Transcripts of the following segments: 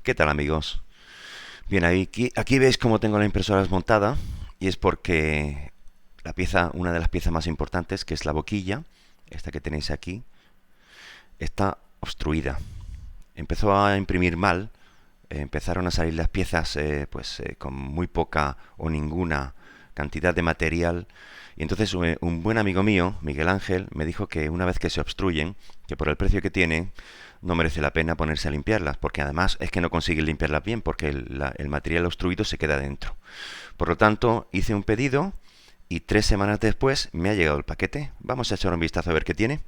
¿Qué tal, amigos? Bien, aquí veis cómo tengo la impresora desmontada y es porque una de las piezas más importantes, que es la boquilla, esta que tenéis aquí, está obstruida. Empezó a imprimir mal, empezaron a salir las piezas con muy poca o ninguna cantidad de material y entonces un buen amigo mío, Miguel Ángel, me dijo que una vez que se obstruyen, que por el precio que tiene, no merece la pena ponerse a limpiarlas, porque además es que no consigue limpiarlas bien, porque el material obstruido se queda dentro. Por lo tanto, hice un pedido y 3 semanas después me ha llegado el paquete. Vamos a echar un vistazo a ver qué tiene.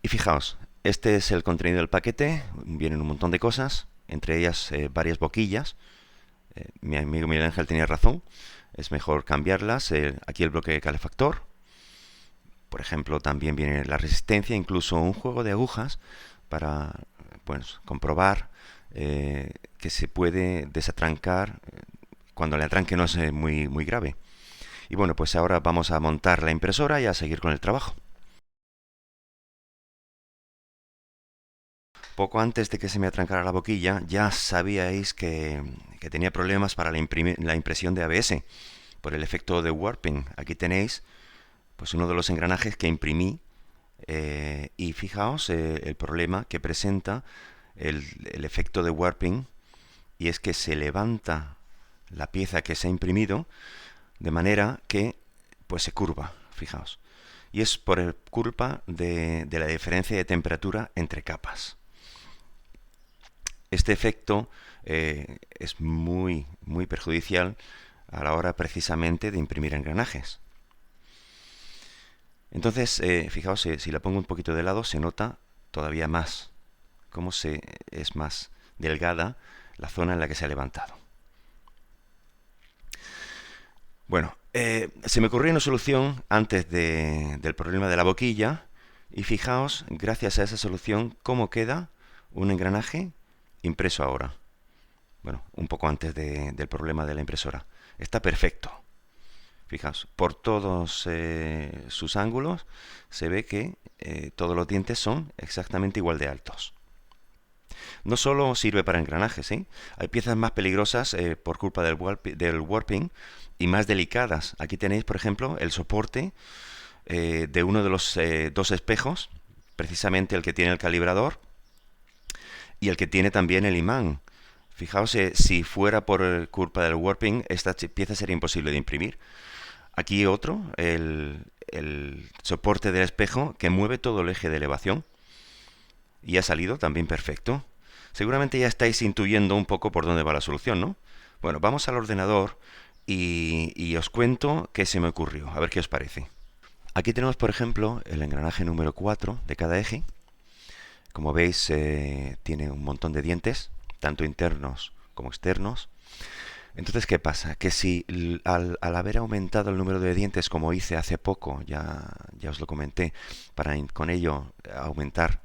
Y fijaos, este es el contenido del paquete. Vienen un montón de cosas, entre ellas varias boquillas. Mi amigo Miguel Ángel tenía razón. Es mejor cambiarlas. Aquí el bloque de calefactor. Por ejemplo, también viene la resistencia, incluso un juego de agujas para comprobar que se puede desatrancar cuando el atranque no es muy grave. Y bueno, pues ahora vamos a montar la impresora y a seguir con el trabajo. Poco antes de que se me atrancara la boquilla, ya sabíais que tenía problemas para la impresión de ABS por el efecto de warping. Aquí tenéis pues uno de los engranajes que imprimí y fijaos el problema que presenta el efecto de warping, y es que se levanta la pieza que se ha imprimido de manera que pues se curva, fijaos. Y es por culpa de la diferencia de temperatura entre capas. Este efecto es muy perjudicial a la hora precisamente de imprimir engranajes. Entonces, fijaos, si la pongo un poquito de lado, se nota todavía más cómo es más delgada la zona en la que se ha levantado. Bueno, se me ocurrió una solución antes del problema de la boquilla y fijaos, gracias a esa solución, cómo queda un engranaje impreso ahora. Bueno, un poco antes del problema de la impresora. Está perfecto. Fijaos, por todos sus ángulos se ve que todos los dientes son exactamente igual de altos. No solo sirve para engranajes, ¿eh? Hay piezas más peligrosas por culpa del warping y más delicadas. Aquí tenéis, por ejemplo, el soporte de uno de los dos espejos, precisamente el que tiene el calibrador y el que tiene también el imán. Fijaos, si fuera por culpa del warping, esta pieza sería imposible de imprimir. Aquí otro, el soporte del espejo que mueve todo el eje de elevación y ha salido también perfecto. Seguramente ya estáis intuyendo un poco por dónde va la solución, ¿no? Bueno, vamos al ordenador y os cuento qué se me ocurrió, a ver qué os parece. Aquí tenemos, por ejemplo, el engranaje número 4 de cada eje. Como veis, tiene un montón de dientes, tanto internos como externos. Entonces, ¿qué pasa? Que si al haber aumentado el número de dientes, como hice hace poco, ya os lo comenté, para con ello aumentar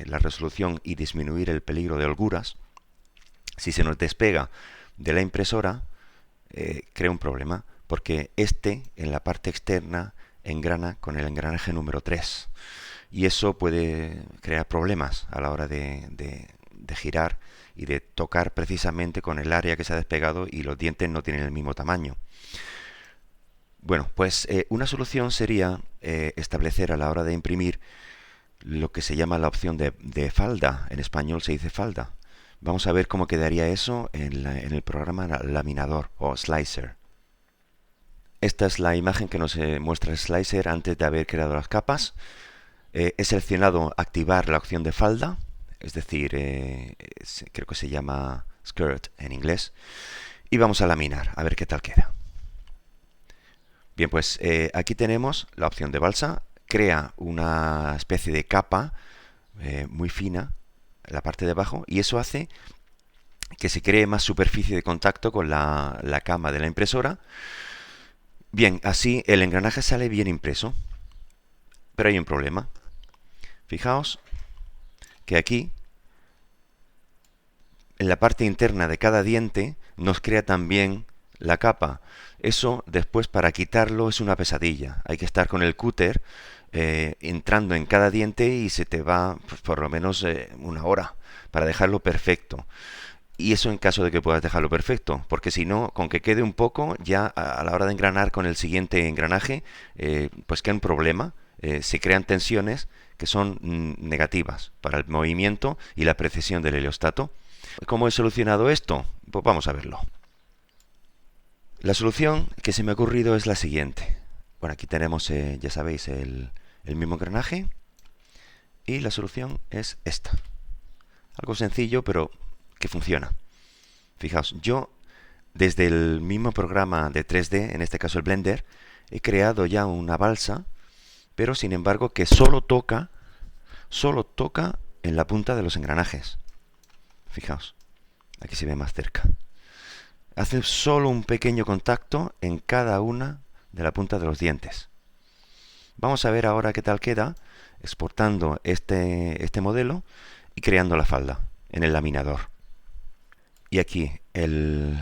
la resolución y disminuir el peligro de holguras, si se nos despega de la impresora, crea un problema, porque en la parte externa, engrana con el engranaje número 3. Y eso puede crear problemas a la hora de girar y de tocar precisamente con el área que se ha despegado y los dientes no tienen el mismo tamaño. Bueno, pues una solución sería establecer a la hora de imprimir lo que se llama la opción de falda. En español se dice falda. Vamos a ver cómo quedaría eso en el programa laminador o slicer. Esta es la imagen que nos muestra el slicer antes de haber creado las capas. He seleccionado activar la opción de falda, es decir, creo que se llama skirt en inglés, y vamos a laminar, a ver qué tal queda. Bien, pues aquí tenemos la opción de balsa, crea una especie de capa muy fina en la parte de abajo y eso hace que se cree más superficie de contacto con la cama de la impresora. Bien, así el engranaje sale bien impreso, pero hay un problema. Fijaos que aquí, en la parte interna de cada diente, nos crea también la capa. Eso después para quitarlo es una pesadilla. Hay que estar con el cúter entrando en cada diente y se te va pues, por lo menos una hora para dejarlo perfecto. Y eso en caso de que puedas dejarlo perfecto, porque si no, con que quede un poco, ya a la hora de engranar con el siguiente engranaje, pues queda un problema, se crean tensiones que son negativas para el movimiento y la precisión del heliostato. ¿Cómo he solucionado esto? Pues vamos a verlo. La solución que se me ha ocurrido es la siguiente. Bueno, aquí tenemos, ya sabéis, el mismo engranaje y la solución es esta. Algo sencillo, pero que funciona. Fijaos, yo desde el mismo programa de 3D, en este caso el Blender, he creado ya una balsa, pero sin embargo que solo toca en la punta de los engranajes. Fijaos, aquí se ve más cerca. Hace solo un pequeño contacto en cada una de la punta de los dientes. Vamos a ver ahora qué tal queda exportando este modelo y creando la falda en el laminador. Y aquí el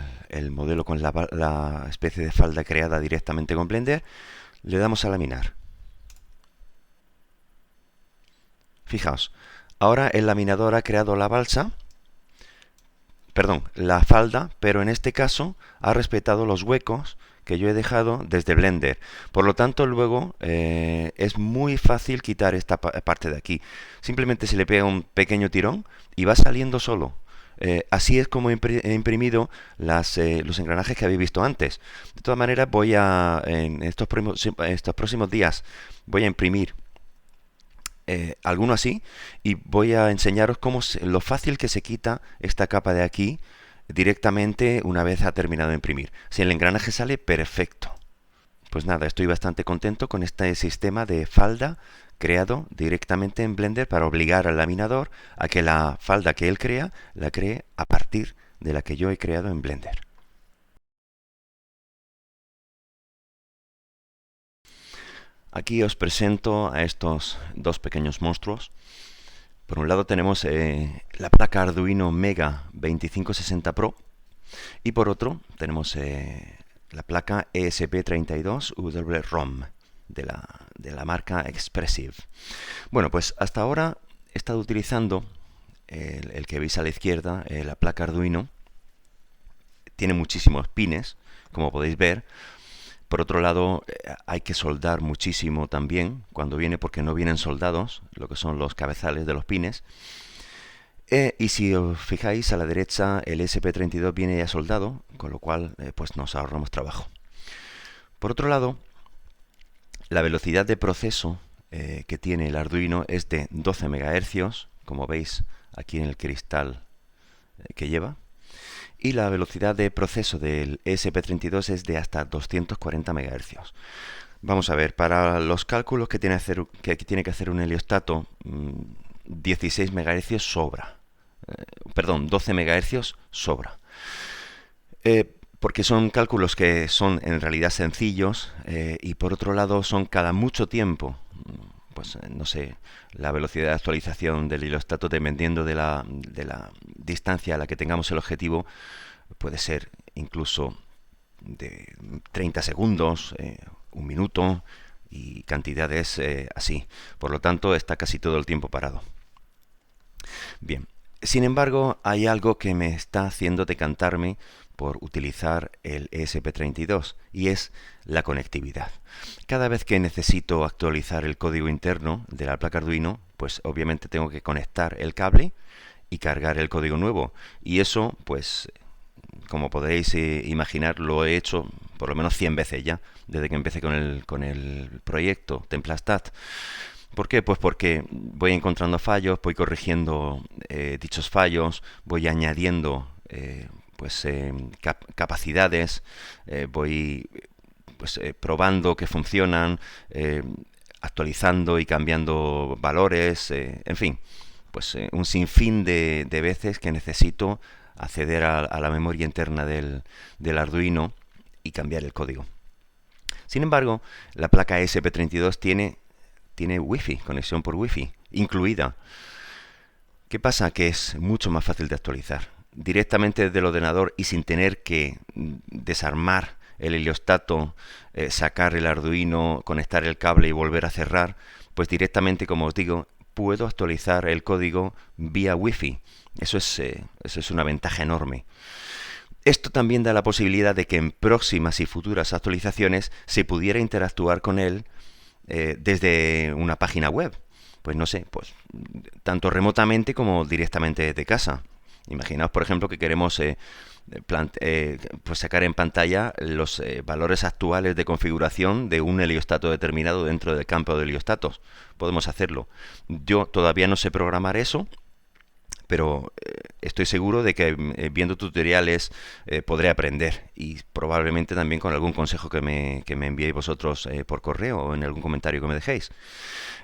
modelo con la especie de falda creada directamente con Blender, le damos a laminar. Fijaos, ahora el laminador ha creado la balsa, perdón, la falda, pero en este caso ha respetado los huecos que yo he dejado desde Blender. Por lo tanto, luego es muy fácil quitar esta parte de aquí. Simplemente se le pega un pequeño tirón y va saliendo solo. Así es como he imprimido los engranajes que habéis visto antes. De todas maneras, en estos próximos días voy a imprimir alguno así y voy a enseñaros lo fácil que se quita esta capa de aquí directamente una vez ha terminado de imprimir. Si el engranaje sale perfecto. Pues nada, estoy bastante contento con este sistema de falda creado directamente en Blender para obligar al laminador a que la falda que él crea, la cree a partir de la que yo he creado en Blender. Aquí os presento a estos dos pequeños monstruos. Por un lado tenemos la placa Arduino Mega 2560 Pro y por otro tenemos la placa ESP32WROM de la marca Expressive. Bueno, pues hasta ahora he estado utilizando el que veis a la izquierda, la placa Arduino. Tiene muchísimos pines, como podéis ver. Por otro lado, hay que soldar muchísimo también cuando viene, porque no vienen soldados, lo que son los cabezales de los pines. Y si os fijáis, a la derecha el ESP32 viene ya soldado, con lo cual pues nos ahorramos trabajo. Por otro lado, la velocidad de proceso que tiene el Arduino es de 12 MHz, como veis aquí en el cristal que lleva. Y la velocidad de proceso del ESP32 es de hasta 240 MHz. Vamos a ver, para los cálculos que tiene que hacer un heliostato, 16 MHz sobra. Perdón, 12 MHz sobra. Porque son cálculos que son en realidad sencillos y por otro lado son cada mucho tiempo. Pues no sé, la velocidad de actualización del heliostato, dependiendo de la distancia a la que tengamos el objetivo, puede ser incluso de 30 segundos, un minuto y cantidades así. Por lo tanto, está casi todo el tiempo parado. Bien, sin embargo, hay algo que me está haciendo decantarme por utilizar el ESP32 y es la conectividad. Cada vez que necesito actualizar el código interno de la placa Arduino, pues obviamente tengo que conectar el cable y cargar el código nuevo. Y eso, pues, como podréis imaginar, lo he hecho por lo menos 100 veces ya, desde que empecé con el proyecto Templastat. ¿Por qué? Pues porque voy encontrando fallos, voy corrigiendo dichos fallos, voy añadiendo capacidades, voy probando que funcionan, actualizando y cambiando valores, en fin, pues un sinfín de veces que necesito acceder a la memoria interna del Arduino y cambiar el código. Sin embargo, la placa ESP32 tiene Wi-Fi, conexión por Wi-Fi incluida. ¿Qué pasa? Que es mucho más fácil de actualizar. Directamente desde el ordenador y sin tener que desarmar el heliostato, sacar el Arduino, conectar el cable y volver a cerrar, pues directamente, como os digo, puedo actualizar el código vía Wi-Fi. Eso es una ventaja enorme. Esto también da la posibilidad de que en próximas y futuras actualizaciones se pudiera interactuar con él desde una página web. Pues no sé, pues tanto remotamente como directamente desde casa. Imaginaos, por ejemplo, que queremos pues sacar en pantalla los valores actuales de configuración de un heliostato determinado dentro del campo de heliostatos. Podemos hacerlo. Yo todavía no sé programar eso, pero estoy seguro de que viendo tutoriales podré aprender, y probablemente también con algún consejo que me enviéis vosotros por correo o en algún comentario que me dejéis.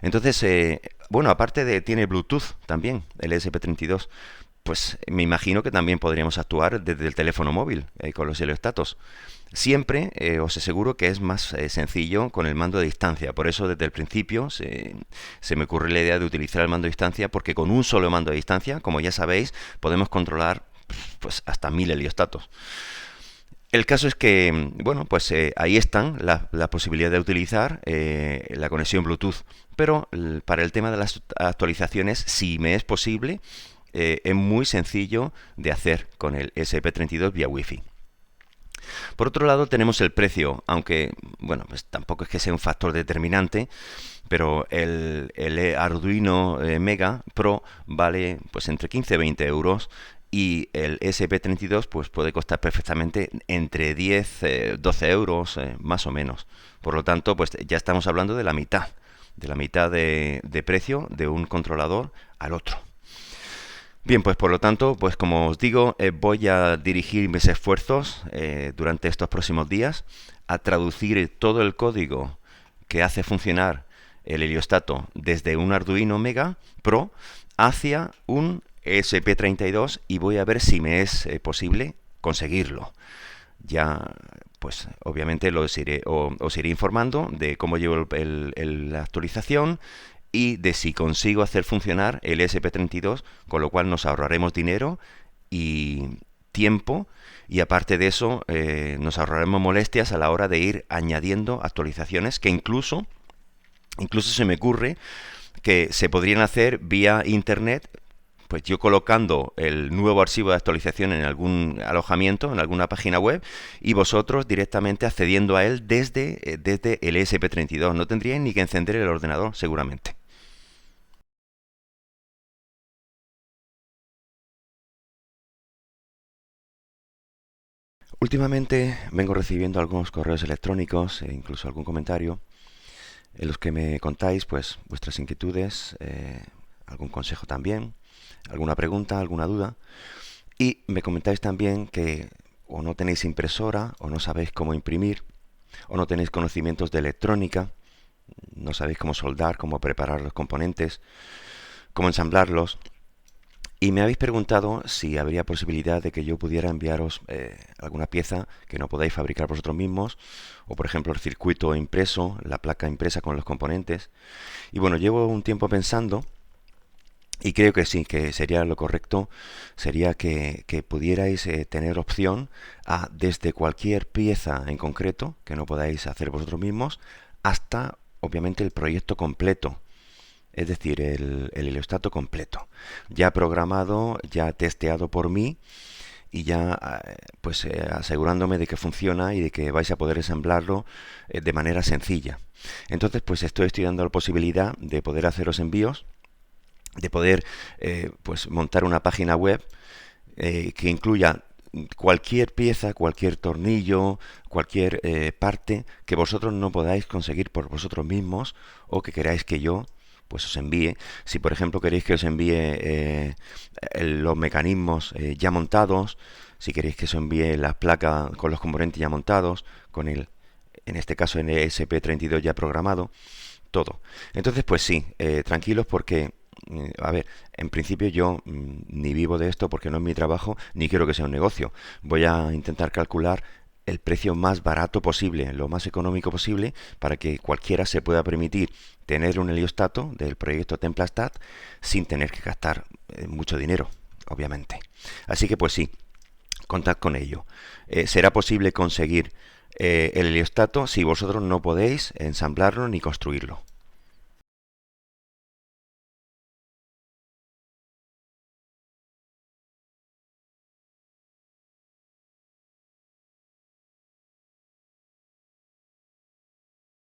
Entonces, bueno, aparte de tiene Bluetooth también, el ESP32, pues me imagino que también podríamos actuar desde el teléfono móvil con los heliostatos. Siempre os aseguro que es más sencillo con el mando de distancia. Por eso desde el principio se me ocurrió la idea de utilizar el mando de distancia, porque con un solo mando de distancia, como ya sabéis, podemos controlar pues hasta 1000 heliostatos. El caso es que, bueno, pues ahí están la posibilidad de utilizar la conexión Bluetooth. Pero para el tema de las actualizaciones, si me es posible, es muy sencillo de hacer con el ESP32 vía Wi-Fi. Por otro lado, tenemos el precio, aunque, bueno, pues tampoco es que sea un factor determinante, pero el Arduino Mega Pro vale pues entre 15 y 20 euros, y el ESP32 pues puede costar perfectamente entre 10 12 euros más o menos. Por lo tanto, pues ya estamos hablando de la mitad de precio de un controlador al otro. Bien, pues por lo tanto, pues como os digo, voy a dirigir mis esfuerzos durante estos próximos días a traducir todo el código que hace funcionar el heliostato desde un Arduino Mega Pro hacia un ESP32, y voy a ver si me es posible conseguirlo. Ya, pues obviamente os iré informando de cómo llevo la actualización y de si consigo hacer funcionar el ESP32, con lo cual nos ahorraremos dinero y tiempo, y aparte de eso nos ahorraremos molestias a la hora de ir añadiendo actualizaciones que incluso se me ocurre que se podrían hacer vía internet, pues yo colocando el nuevo archivo de actualización en algún alojamiento, en alguna página web, y vosotros directamente accediendo a él desde el ESP32. No tendríais ni que encender el ordenador, seguramente. Últimamente vengo recibiendo algunos correos electrónicos e incluso algún comentario en los que me contáis pues vuestras inquietudes, algún consejo también, alguna pregunta, alguna duda, y me comentáis también que o no tenéis impresora, o no sabéis cómo imprimir, o no tenéis conocimientos de electrónica, no sabéis cómo soldar, cómo preparar los componentes, cómo ensamblarlos. Y me habéis preguntado si habría posibilidad de que yo pudiera enviaros alguna pieza que no podáis fabricar vosotros mismos, o por ejemplo el circuito impreso, la placa impresa con los componentes. Y bueno, llevo un tiempo pensando y creo que sí, que sería lo correcto, sería que pudierais tener opción a desde cualquier pieza en concreto que no podáis hacer vosotros mismos, hasta obviamente el proyecto completo. Es decir, el heliostato completo, ya programado, ya testeado por mí, y ya pues asegurándome de que funciona y de que vais a poder ensamblarlo de manera sencilla. Entonces, pues estoy estudiando la posibilidad de poder haceros envíos, de poder pues montar una página web que incluya cualquier pieza, cualquier tornillo, cualquier parte que vosotros no podáis conseguir por vosotros mismos, o que queráis que yo pues os envíe. Si por ejemplo queréis que os envíe los mecanismos ya montados, si queréis que os envíe la placa con los componentes ya montados, con en este caso en el ESP32 ya programado, todo. Entonces pues sí, tranquilos, porque a ver, en principio yo ni vivo de esto, porque no es mi trabajo, ni quiero que sea un negocio. Voy a intentar calcular el precio más barato posible, lo más económico posible, para que cualquiera se pueda permitir tener un heliostato del proyecto Templastat sin tener que gastar mucho dinero, obviamente. Así que pues sí, contad con ello. ¿Será posible conseguir el heliostato si vosotros no podéis ensamblarlo ni construirlo.